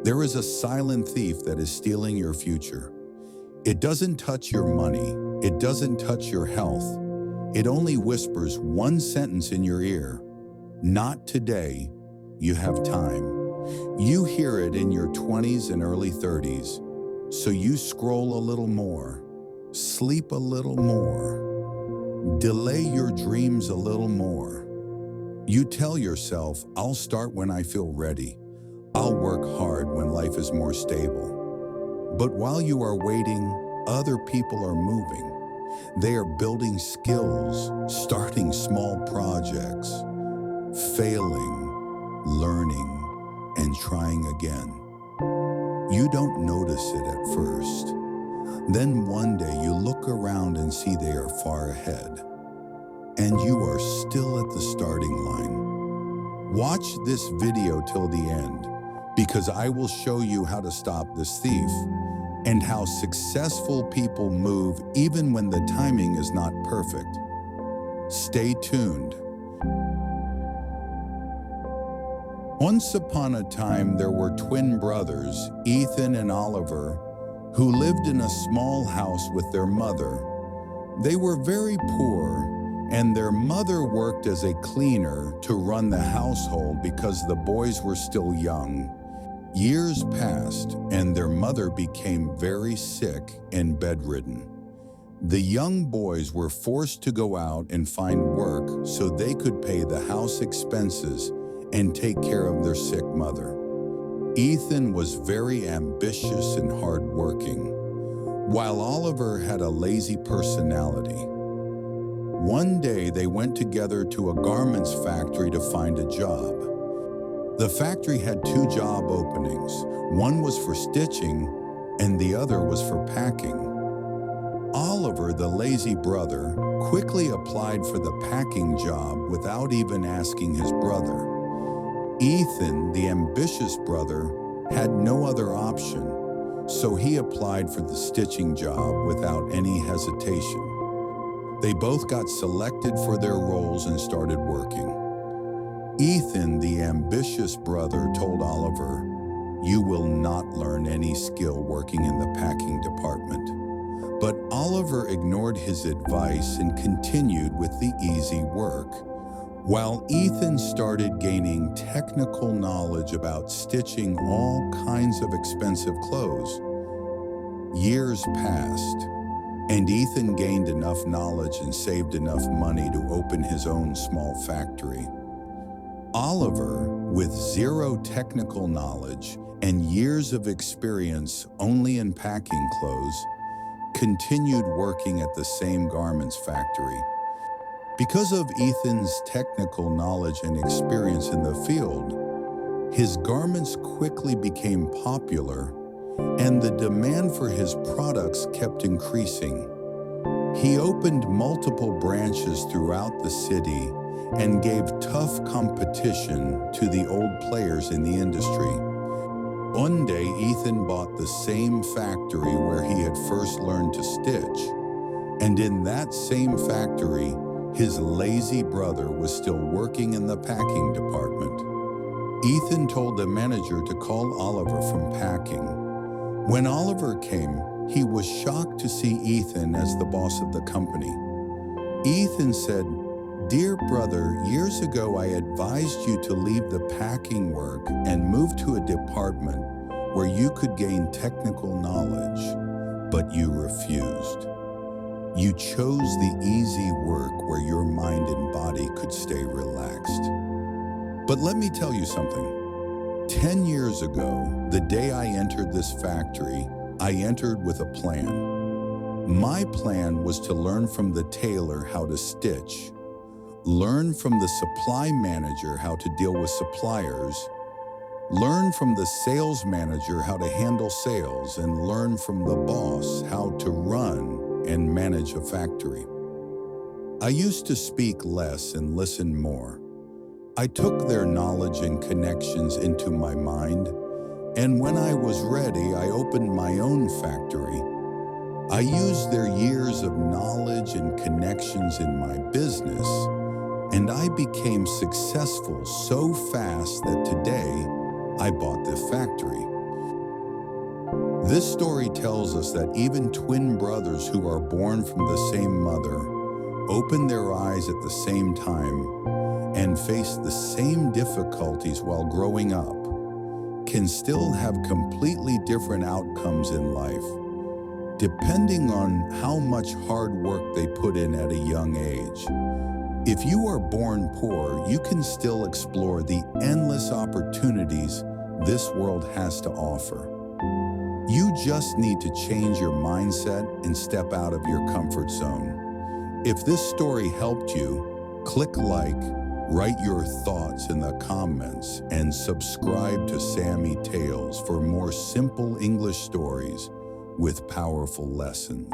There is a silent thief that is stealing your future. It doesn't touch your money. It doesn't touch your health. It only whispers one sentence in your ear. Not today. You have time. You hear it in your 20s and early 30s. So you scroll a little more, sleep a little more, delay your dreams a little more. You tell yourself, I'll start when I feel ready. I'll work hard when life is more stable. But while you are waiting, other people are moving. They are building skills, starting small projects, failing, learning, and trying again. You don't notice it at first. Then one day you look around and see they are far ahead. And you are still at the starting line. Watch this video till the end, because I will show you how to stop this thief and how successful people move even when the timing is not perfect. Stay tuned. Once upon a time, there were twin brothers, Ethan and Oliver, who lived in a small house with their mother. They were very poor, and their mother worked as a cleaner to run the household because the boys were still young. Years passed, and their mother became very sick and bedridden. The young boys were forced to go out and find work so they could pay the house expenses and take care of their sick mother. Ethan was very ambitious and hardworking, while Oliver had a lazy personality. One day they went together to a garments factory to find a job. The factory had 2 job openings. One was for stitching and the other was for packing. Oliver, the lazy brother, quickly applied for the packing job without even asking his brother. Ethan, the ambitious brother, had no other option, so he applied for the stitching job without any hesitation. They both got selected for their roles and started working. Ethan, the ambitious brother, told Oliver, "You will not learn any skill working in the packing department." But Oliver ignored his advice and continued with the easy work, while Ethan started gaining technical knowledge about stitching all kinds of expensive clothes. Years passed, and Ethan gained enough knowledge and saved enough money to open his own small factory. Oliver, with zero technical knowledge and years of experience only in packing clothes, continued working at the same garments factory. Because of Ethan's technical knowledge and experience in the field, his garments quickly became popular, and the demand for his products kept increasing. He opened multiple branches throughout the city and gave tough competition to the old players in the industry. One day, Ethan bought the same factory where he had first learned to stitch, and in that same factory, his lazy brother was still working in the packing department. Ethan told the manager to call Oliver from packing. When Oliver came, he was shocked to see Ethan as the boss of the company. Ethan said, "Dear brother, years ago I advised you to leave the packing work and move to a department where you could gain technical knowledge, but you refused. You chose the easy work where your mind and body could stay relaxed." But let me tell you something. 10 years ago, the day I entered this factory, I entered with a plan. My plan was to learn from the tailor how to stitch, learn from the supply manager how to deal with suppliers, learn from the sales manager how to handle sales, and learn from the boss how to run and manage a factory. I used to speak less and listen more. I took their knowledge and connections into my mind, and when I was ready, I opened my own factory. I used their years of knowledge and connections in my business, and I became successful so fast that today I bought the factory. This story tells us that even twin brothers who are born from the same mother open their eyes at the same time and face the same difficulties while growing up can still have completely different outcomes in life, depending on how much hard work they put in at a young age. If you are born poor, you can still explore the endless opportunities this world has to offer. You just need to change your mindset and step out of your comfort zone. If this story helped you, click like, write your thoughts in the comments, and subscribe to Sammy Tales for more simple English stories with powerful lessons.